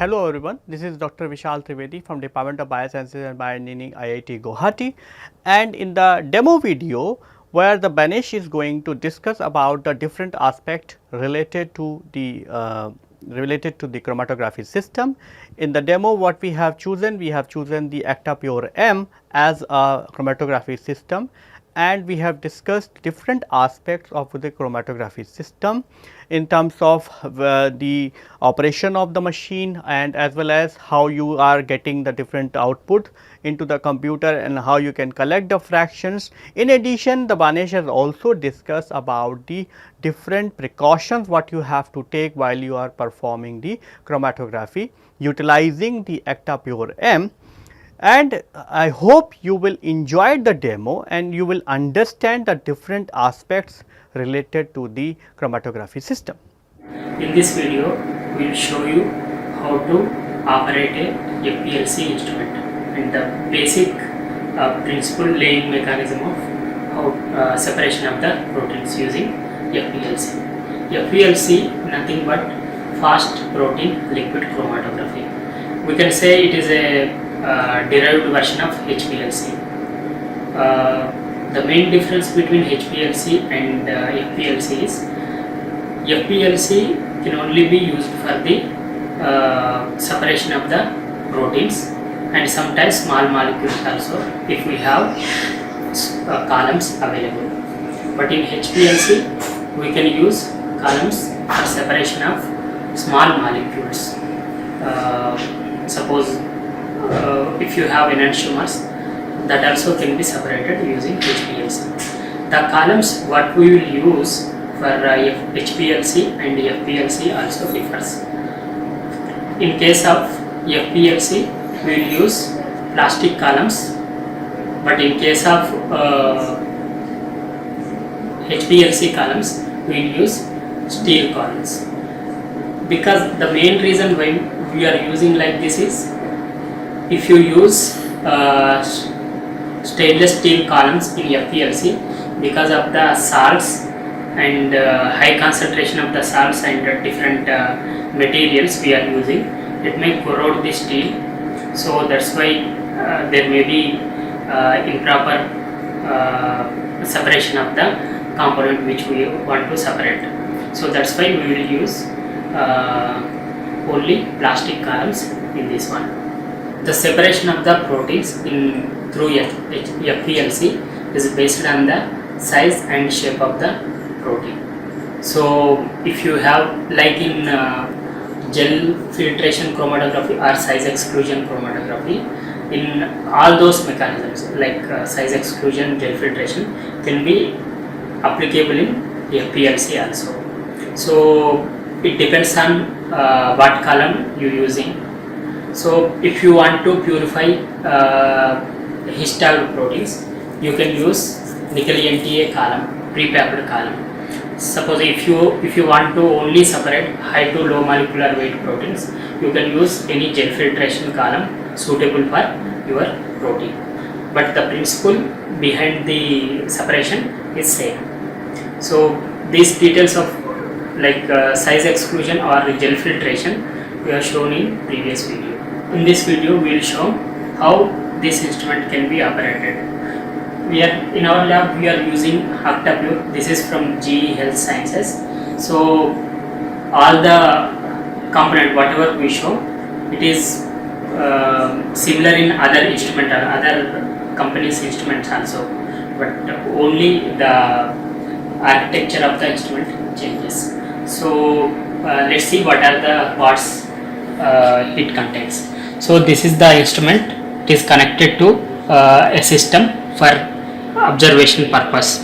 Hello everyone, this is Dr. Vishal Trivedi from Department of Biosciences and Bioengineering, IIT Guwahati, and in the demo video where the Banesh is going to discuss about the different aspect related to the chromatography system. In the demo what we have chosen the ActaPure M as a chromatography system, and we have discussed different aspects of the chromatography system in terms of the operation of the machine and as well as how you are getting the different output into the computer and how you can collect the fractions. In addition, the Banesh has also discussed about the different precautions what you have to take while you are performing the chromatography utilizing the ActaPure M. And I hope you will enjoy the demo and you will understand the different aspects related to the chromatography system. In this video, we will show you how to operate a FPLC instrument and the basic principle laying mechanism of how separation of the proteins using FPLC. FPLC nothing but fast protein liquid chromatography. We can say it is a derived version of HPLC. The main difference between HPLC and FPLC is FPLC can only be used for the separation of the proteins and sometimes small molecules also if we have columns available. But in HPLC we can use columns for separation of small molecules. Suppose if you have enantiomers, that also can be separated using HPLC. The columns what we will use for HPLC and FPLC also differs. In case of FPLC, we will use plastic columns, but in case of HPLC columns, we will use steel columns. Because the main reason why we are using like this is, if you use stainless steel columns in FPLC, because of the salts and high concentration of the salts and different materials we are using, it may corrode the steel. So that's why there may be improper separation of the component which we want to separate. So that's why we will use only plastic columns in this one. The separation of the proteins through FPLC is based on the size and shape of the protein. So if you have like in gel filtration chromatography or size exclusion chromatography, in all those mechanisms like size exclusion, gel filtration can be applicable in FPLC also. So it depends on what column you using. So if you want to purify histone proteins, you can use nickel NTA column, pre-packed column. Suppose if you want to only separate high to low molecular weight proteins, you can use any gel filtration column suitable for your protein. But the principle behind the separation is same. So these details of like size exclusion or gel filtration we are shown in previous video. In this video we will show how this instrument can be operated. In our lab we are using ActaPure. This is from GE Health Sciences. So all the component whatever we show, it is similar in other instrument or other companies instruments also, but only the architecture of the instrument changes. So let's see what are the parts it contains. So this is the instrument. It is connected to a system for observation purpose.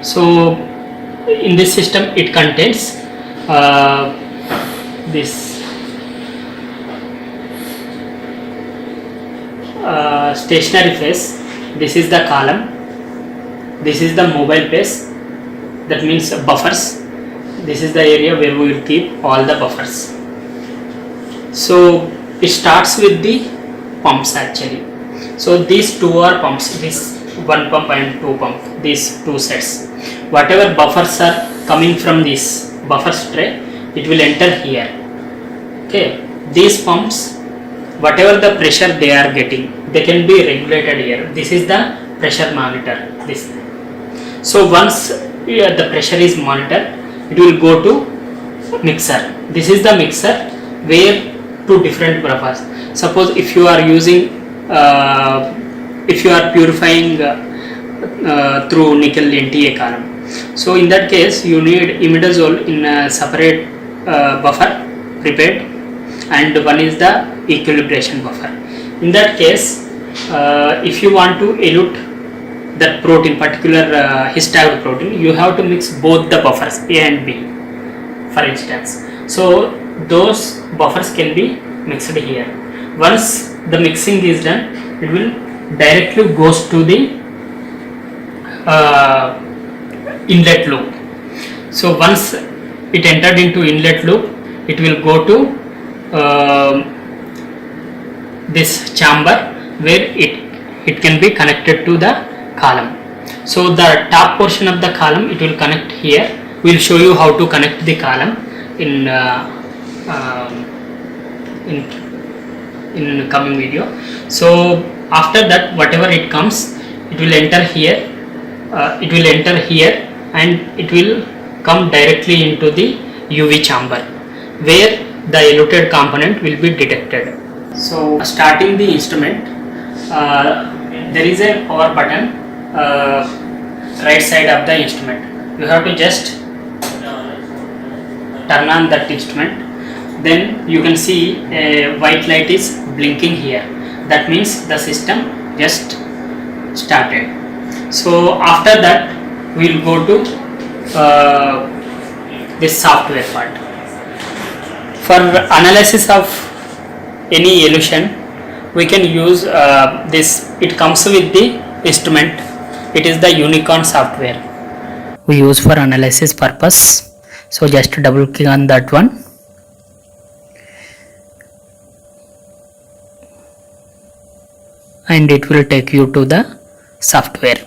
So in this system it contains this stationary phase. This is the column. This is the mobile phase, that means buffers. This is the area where we will keep all the buffers. So it starts with the pumps actually. So these two are pumps, this one pump and two pump, these two sets. Whatever buffers are coming from this buffer tray, it will enter here. Okay, these pumps, whatever the pressure they are getting, they can be regulated here. This is the pressure monitor. This. So once the pressure is monitored, it will go to mixer. This is the mixer where two different buffers. Suppose if you are using, if you are purifying through nickel NTA column, so in that case you need imidazole in a separate buffer prepared, and one is the equilibration buffer. In that case, if you want to elute that protein, particular histag protein, you have to mix both the buffers A and B, for instance. So those buffers can be mixed here. Once the mixing is done, it will directly goes to the inlet loop. So once it entered into inlet loop, it will go to this chamber where it can be connected to the column. So the top portion of the column, it will connect here. We will show you how to connect the column in coming video. So after that, whatever it comes, it will enter here. And it will come directly into the UV chamber where the eluted component will be detected. So starting the instrument, there is a power button right side of the instrument. You have to just turn on that instrument. Then you can see a white light is blinking here. That means the system just started. So after that, we will go to this software part. For analysis of any elution, we can use this. It comes with the instrument. It is the Unicorn software we use for analysis purpose. So just double click on that one. And it will take you to the software.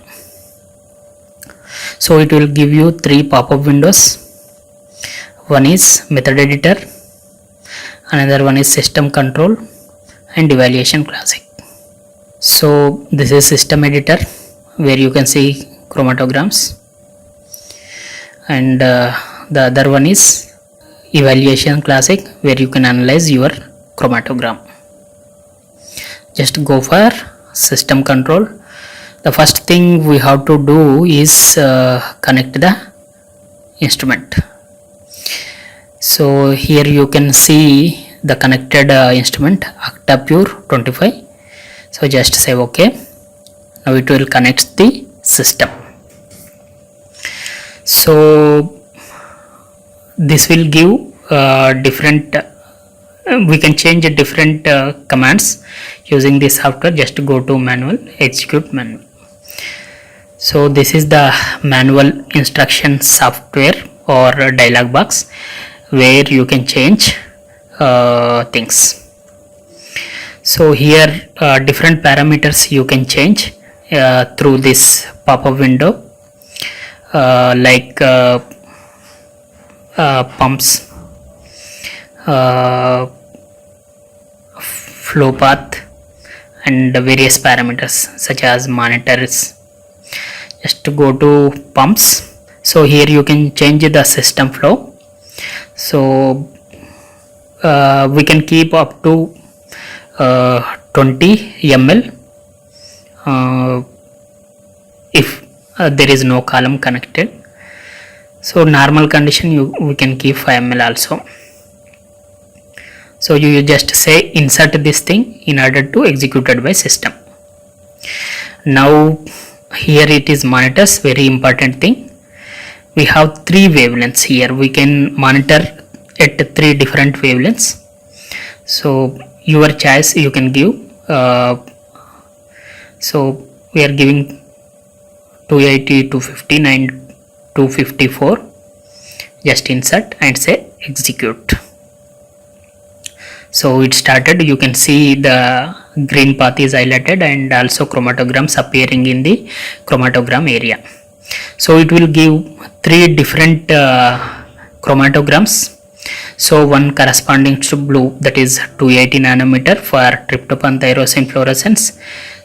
So it will give you three pop-up windows. One is method editor, another one is system control, and evaluation classic. So this is system editor where you can see chromatograms, and the other one is evaluation classic where you can analyze your chromatogram. Just go for system control. The first thing we have to do is connect the instrument. So here you can see the connected instrument Octapure 25. So just say OK. Now it will connect the system. So this will give different we can change different commands using this software. Just go to manual, execute manual. So this is the manual instruction software or dialog box where you can change things. So here different parameters you can change through this pop-up window, like pumps, flow path, and various parameters such as monitors. Just go to pumps. So here you can change the system flow. So we can keep up to 20 ml if there is no column connected. So normal condition we can keep 5 ml also. So you just say insert this thing in order to execute it by system. Now here it is monitors, very important thing. We have three wavelengths here. We can monitor at three different wavelengths. So your choice you can give. So we are giving 280, 215 and 254. Just insert and say execute. So it started. You can see the green path is highlighted and also chromatograms appearing in the chromatogram area. So it will give three different chromatograms So one corresponding to blue, that is 280 nanometer for tryptophan tyrosine fluorescence.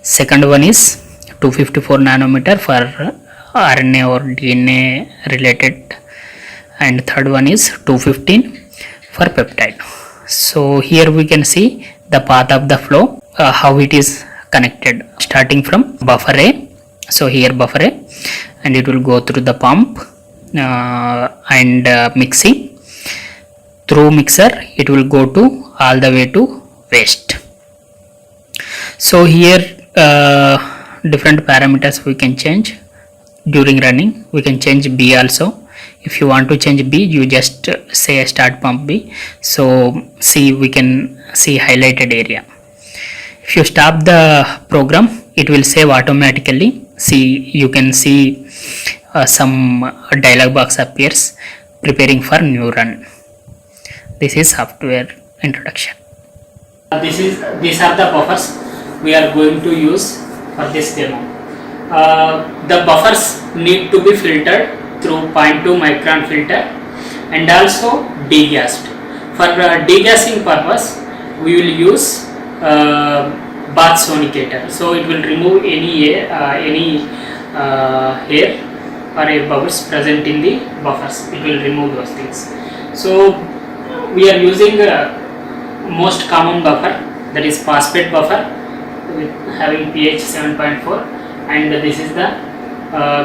Second one is 254 nanometer for RNA or DNA related, and third one is 215 for peptide. So here we can see the path of the flow, how it is connected, starting from buffer A. So here buffer A, and it will go through the pump and mixing. Through mixer it will go to all the way to waste. So here different parameters we can change during running. We can change B also. If you want to change B, you just say start pump B. So see, we can see highlighted area. If you stop the program, it will save automatically. See, you can see some dialog box appears preparing for new run. This is software introduction. These are the buffers we are going to use for this demo. The buffers need to be filtered through 0.2 micron filter and also degassed. For degassing purpose, we will use bath sonicator. So it will remove any air or air bubbles present in the buffers. It will remove those things. So we are using most common buffer, that is phosphate buffer with having pH 7.4, and this is the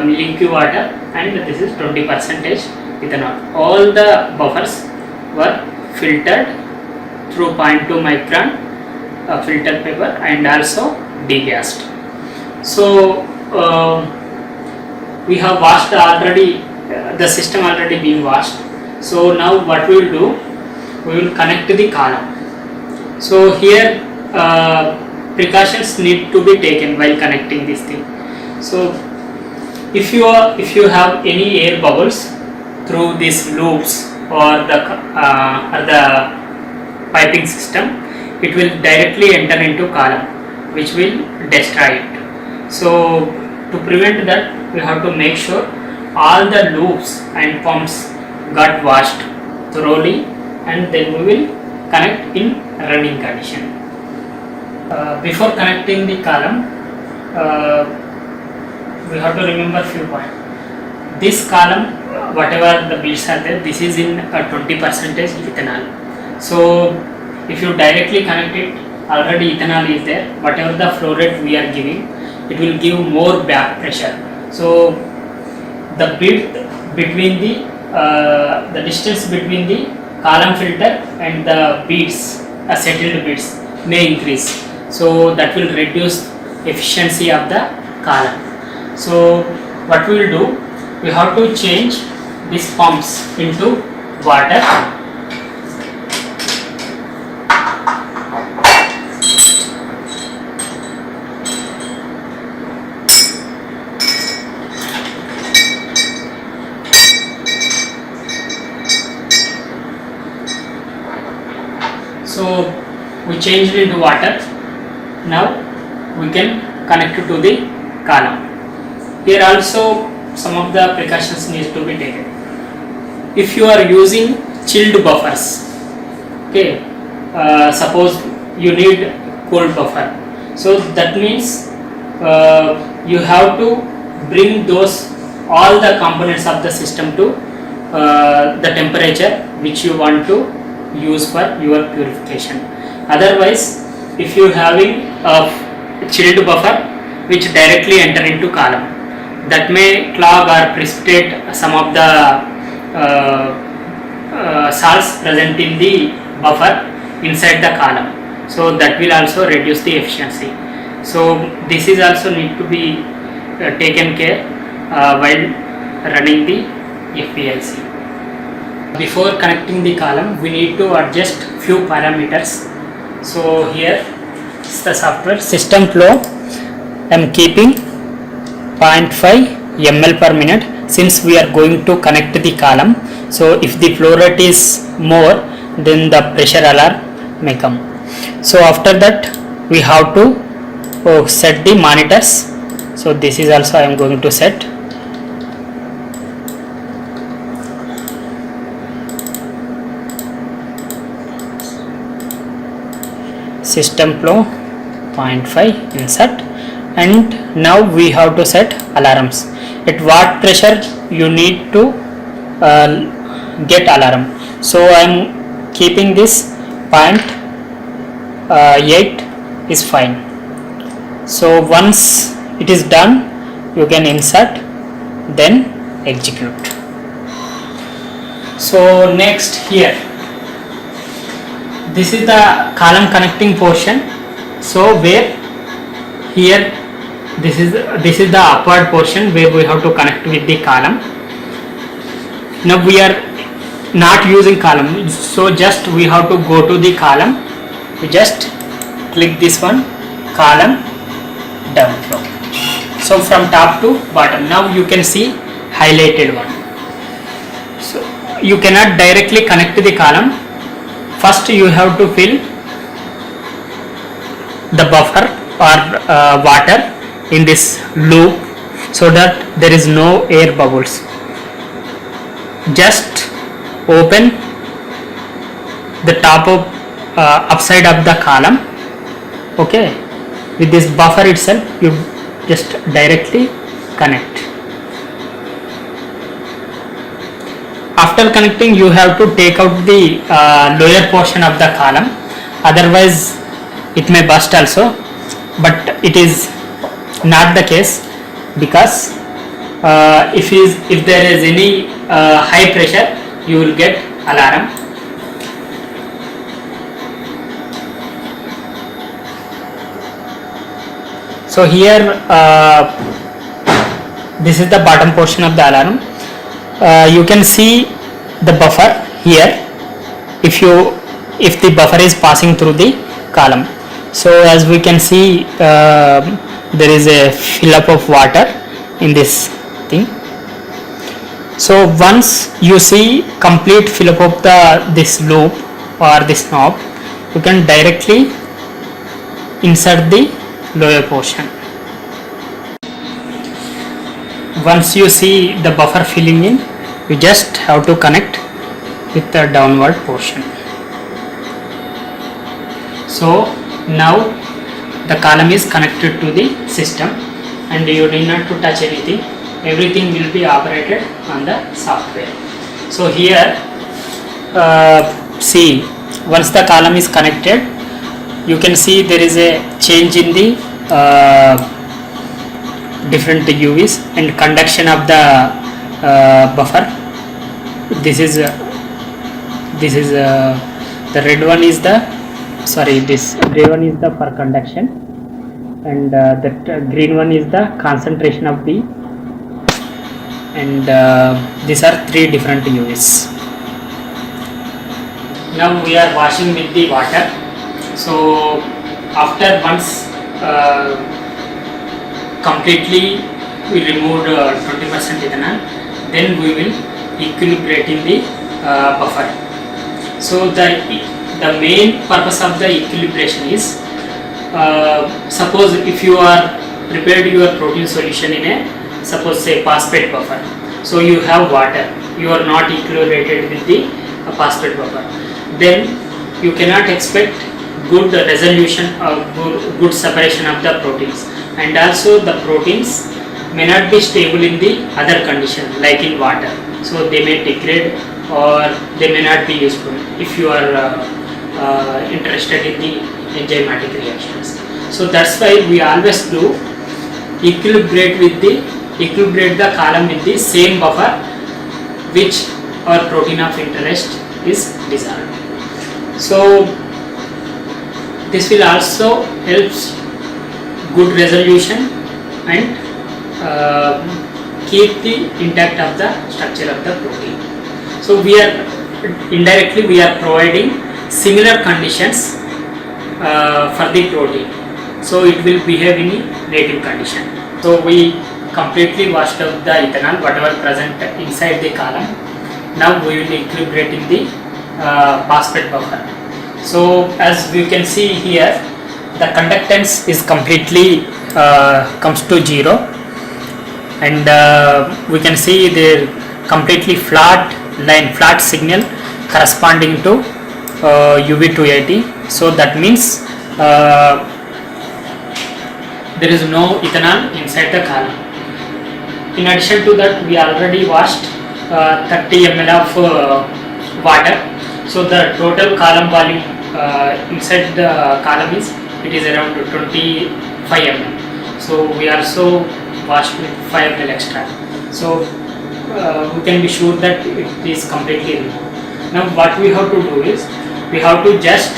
liquid water, and this is 20% ethanol. All the buffers were filtered through 0.2 micron filter paper and also degassed. So we have washed already, the system already being washed. So now what we will do, we will connect the column. So here precautions need to be taken while connecting this thing. So if you have any air bubbles through these loops or the piping system, it will directly enter into column, which will destroy it. So to prevent that, we have to make sure all the loops and pumps got washed thoroughly, and then we will connect in running condition. Before connecting the column, we have to remember few points. This column, whatever the beads are there, this is in 20% ethanol. So if you directly connect it, already ethanol is there. Whatever the flow rate we are giving, it will give more back pressure. So the width between the distance between the column filter and the beads, settled beads, may increase. So that will reduce efficiency of the column. So what we will do, we have to change these pumps into water. So we changed into water. Now we can connect it to the column. Here also some of the precautions need to be taken. If you are using chilled buffers, okay, suppose you need cold buffer, so that means you have to bring those all the components of the system to the temperature which you want to use for your purification. Otherwise, if you having a chilled buffer which directly enter into column, that may clog or precipitate some of the salts present in the buffer inside the column. So that will also reduce the efficiency. So this is also need to be taken care while running the FPLC. Before connecting the column, we need to adjust few parameters. So here is the software system flow. I am keeping 0.5 ml per minute since we are going to connect the column. So if the flow rate is more, then the pressure alarm may come. So after that, we have to set the monitors. So this is also I am going to set. system flow 0.5 insert, and now we have to set alarms. At what pressure you need to get alarm. So I am keeping this 0.8 is fine. So once it is done, you can insert, then execute. So next, here this is the column connecting portion. So where here this is the upward portion where we have to connect with the column. Now we are not using column, so just we have to go to the column. We just click this one, column down flow. So from top to bottom, now you can see highlighted one. So you cannot directly connect to the column. First you have to fill the buffer or water in this loop so that there is no air bubbles. Just open the top of upside of the column. Okay, with this buffer itself you just directly connect. After connecting, you have to take out the lower portion of the column, otherwise it may burst also, but it is not the case, because if there is any high pressure, you will get alarm. So here this is the bottom portion of the alarm. You can see the buffer here if the buffer is passing through the column. So as we can see, there is a fill up of water in this thing. So once you see complete fill up of this loop or this knob, you can directly insert the lower portion. Once you see the buffer filling in, you just have to connect with the downward portion. So now the column is connected to the system and you need not to touch anything. Everything will be operated on the software. So here see, once the column is connected, you can see there is a change in the different UVs and conduction of the buffer. This is the red one is the this red one is the for conduction, and that green one is the concentration of the, and these are three different UVs. Now we are washing with the water. So after once completely we removed 20% ethanol, then we will equilibrate in the buffer. So the main purpose of the equilibration is, suppose if you are prepared your protein solution in a, suppose say phosphate buffer, so you have water, you are not equilibrated with the phosphate buffer, then you cannot expect good resolution or good separation of the proteins, and also the proteins may not be stable in the other condition like in water, so they may degrade or they may not be useful if you are interested in the enzymatic reactions. So that's why we always do equilibrate the column with the same buffer which our protein of interest is dissolved. So this will also helps good resolution and keep the intact of the structure of the protein. So we are indirectly providing similar conditions for the protein, so it will behave in a native condition. So we completely washed out the ethanol whatever present inside the column. Now we will equilibrate in the phosphate buffer. So as we can see here, the conductance is completely comes to 0, and we can see the completely flat line, flat signal corresponding to UV280. So that means uh, there is no ethanol inside the column. In addition to that, we already washed 30 ml of water. So the total column volume inside the column is, it is around 25 ml. So we also washed with 5 ml extra. So we can be sure that it is completely removed. Now what we have to do is, we have to just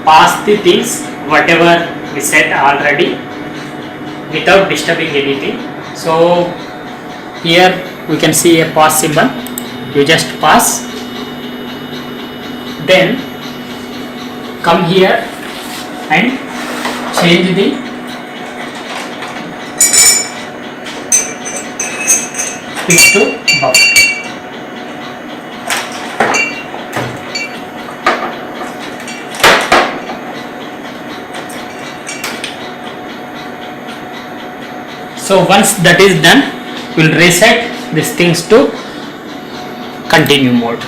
pass the things whatever we said already without disturbing anything. So here we can see a pass symbol. You just pass, then come here and change the pitch to buffer. So once that is done, we will reset these things to continue mode.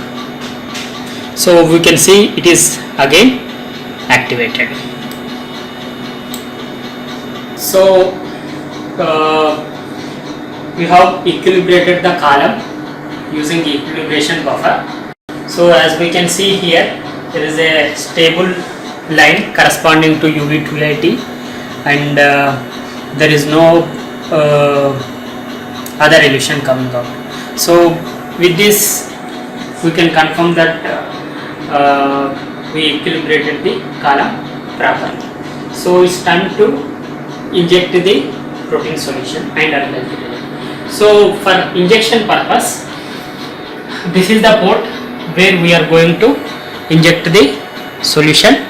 So we can see it is again activated. So we have equilibrated the column using equilibration buffer. So as we can see here, there is a stable line corresponding to UV280, and there is no other illusion coming out. So with this we can confirm that we equilibrated the column properly. So it's time to inject the protein solution and analyze the result. So for injection purpose, this is the port where we are going to inject the solution,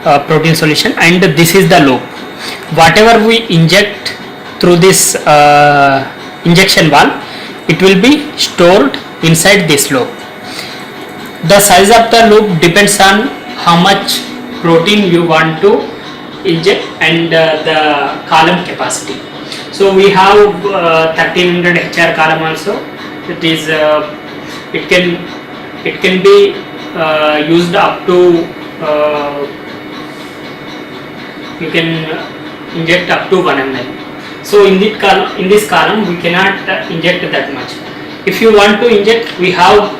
protein solution, and this is the loop. Whatever we inject through this injection valve, it will be stored inside this loop. The size of the loop depends on how much protein you want to inject and the column capacity. So we have 1300 HR column also. It is it can be used up to you can inject up to 1 ml. So in this column we cannot inject that much. If you want to inject, we have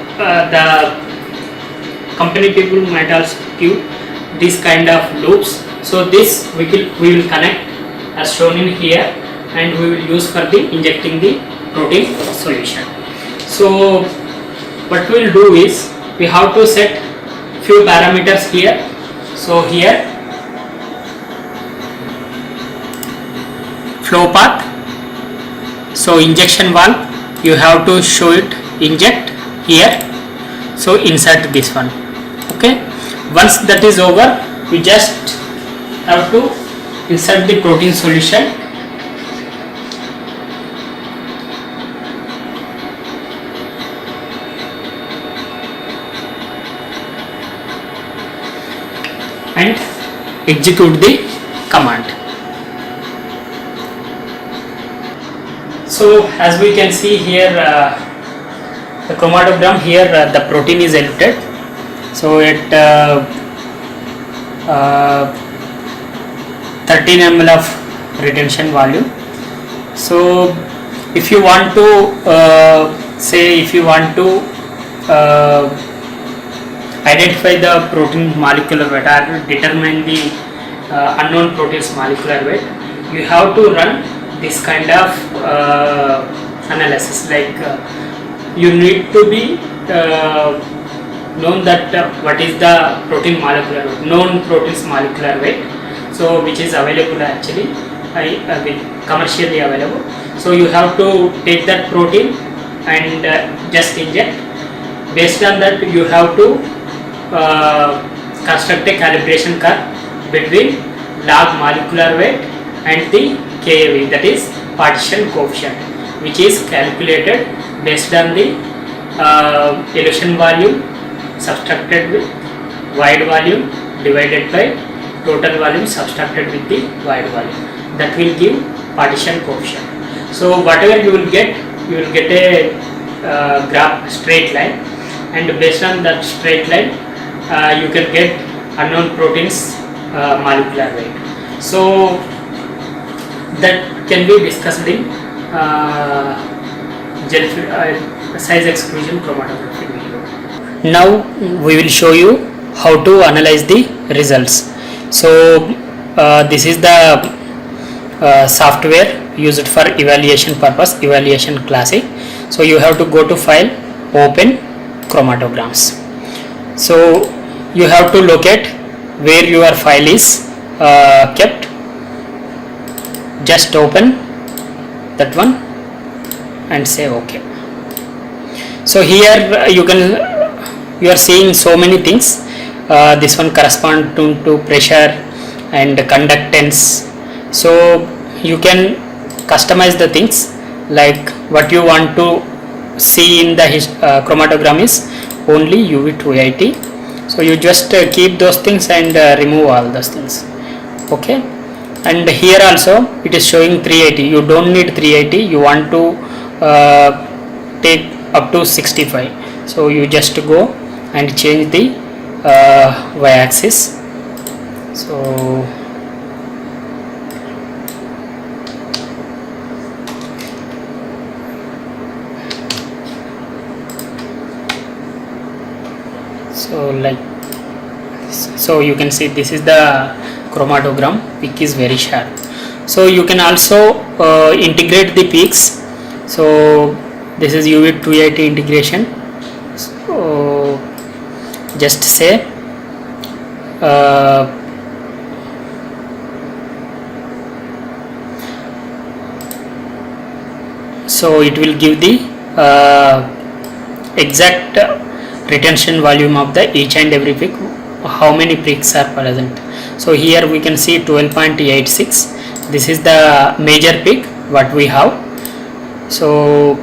the company people might also give this kind of loops. So this we will connect as shown in here, and we will use for the injecting the protein solution. So what we will do is, we have to set few parameters here. So here flow path, so injection valve, you have to show it inject here, so insert this one. Okay, once that is over, we just have to insert the protein solution and execute the command. So as we can see here, the chromatogram here, the protein is eluted. So at 13 ml of retention volume. So if you want to identify the protein molecular weight or determine the unknown protein's molecular weight, you have to run this kind of analysis. Like you need to be known that what is the protein molecular weight, known protein's molecular weight, so which is available actually, commercially available. So you have to take that protein and just inject. Based on that, you have to construct a calibration curve between log molecular weight and the KAV, that is partition coefficient, which is calculated based on the elution volume subtracted with wide volume divided by total volume subtracted with the wide volume. That will give partition coefficient. So whatever you will get a graph straight line, and based on that straight line you can get unknown proteins molecular weight. So that can be discussed in size exclusion chromatography video. Now we will show you how to analyze the results. So this is the software used for evaluation purpose, evaluation classic. So you have to go to file, open chromatograms. So you have to locate where your file is kept. Just open that one and say OK. So here you are seeing so many things. This one corresponds to pressure and conductance. So you can customize the things like what you want to see in the chromatogram is only UV 280. So you just keep those things and remove all those things. Okay. And here also it is showing 380. You don't need 380. You want to take up to 65. So you just go and change the y-axis. So you can see this is the chromatogram. Peak is very sharp. So you can also integrate the peaks. So this is UV 280 integration. So just say so it will give the exact retention volume of the each and every peak, how many peaks are present. So here we can see 12.86. This is the major peak what we have. So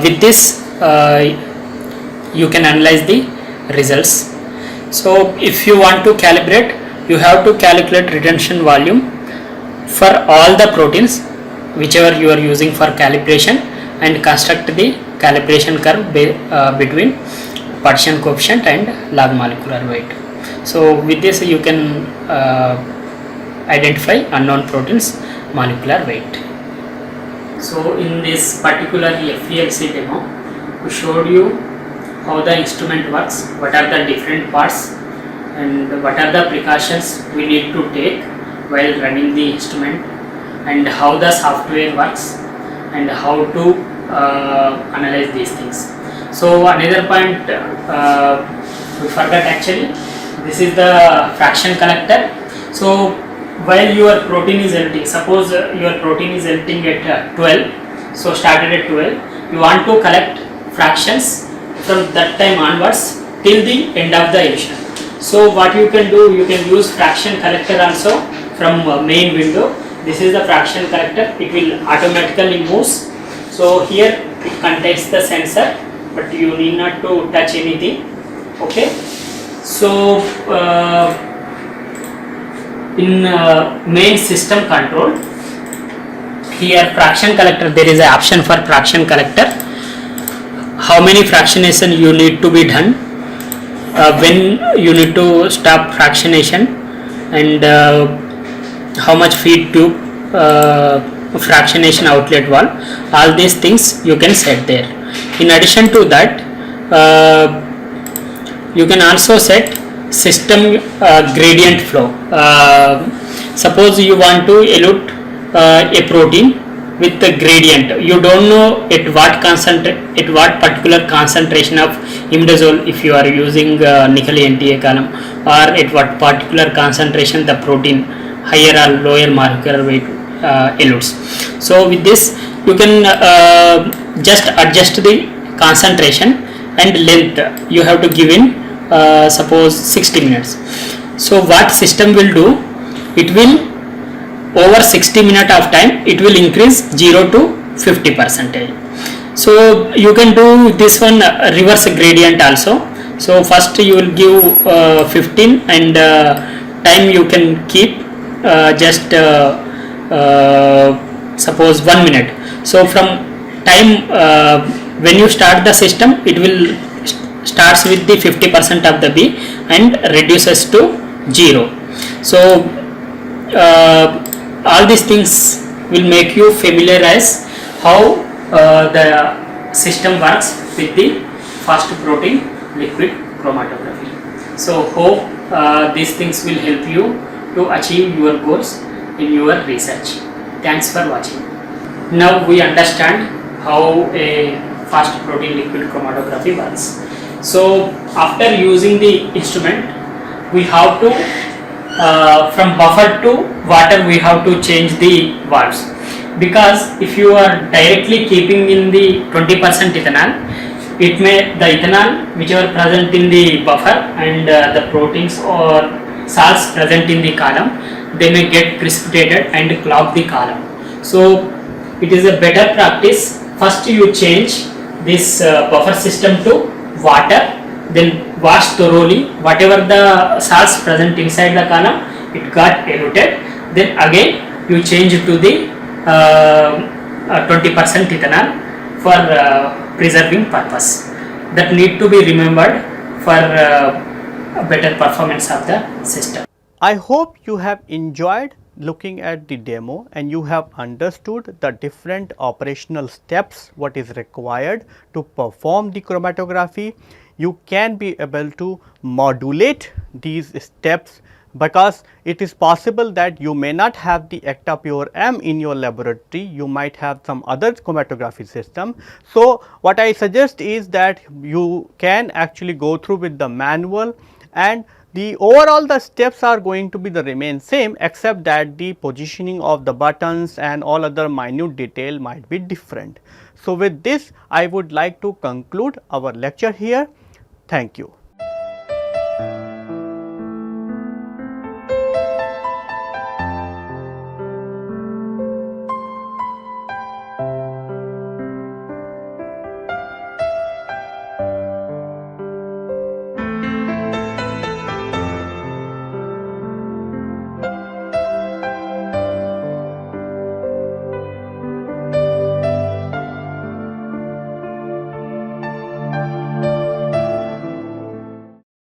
with this you can analyze the results. So if you want to calibrate, you have to calculate retention volume for all the proteins whichever you are using for calibration and construct the calibration curve between partition coefficient and log molecular weight. So with this you can identify unknown proteins molecular weight. So in this particular FELC demo, we showed you how the instrument works, what are the different parts and what are the precautions we need to take while running the instrument, and how the software works and how to analyze these things. So another point we forgot actually, this is the fraction collector. So while your protein is elting, suppose your protein is elting at 12, so started at 12, you want to collect fractions from that time onwards till the end of the elution. So what you can do, you can use fraction collector also from main window. This is the fraction collector, it will automatically move. So here it contains the sensor, but you need not to touch anything. Okay. So in main system control, here fraction collector, there is an option for fraction collector. How many fractionation you need to be done, when you need to stop fractionation, and how much feed tube fractionation outlet valve, all these things you can set there. In addition to that, you can also set system gradient flow. Suppose you want to elute a protein with the gradient, you don't know at what particular concentration of imidazole if you are using nickel NTA column, or at what particular concentration the protein higher or lower molecular weight elutes. So with this you can just adjust the concentration and length. You have to give in suppose 60 minutes. So what system will do, it will over 60 minutes of time it will increase 0 to 50%. So you can do this one reverse gradient also. So first you will give 15 and time you can keep just suppose 1 minute. So from time when you start the system, it will starts with the 50% of the B and reduces to 0. So all these things will make you familiarize how the system works with the fast protein liquid chromatography. So hope these things will help you to achieve your goals in your research. Thanks for watching. Now we understand how a fast protein liquid chromatography works. So after using the instrument, we have to from buffer to water we have to change the valves, because if you are directly keeping in the 20% ethanol, it may the ethanol whichever present in the buffer and the proteins or salts present in the column, they may get precipitated and clog the column. So it is a better practice, first you change this buffer system to water, then wash thoroughly whatever the salts present inside the column, it got eluted, then again you change to the 20% ethanol for preserving purpose. That need to be remembered for a better performance of the system. I hope you have enjoyed looking at the demo and you have understood the different operational steps what is required to perform the chromatography. You can be able to modulate these steps, because it is possible that you may not have the Acta-Pure M in your laboratory, you might have some other chromatography system. So, what I suggest is that you can actually go through with the manual, and the overall the steps are going to be the remain same, except that the positioning of the buttons and all other minute detail might be different. So, with this I would like to conclude our lecture here. Thank you.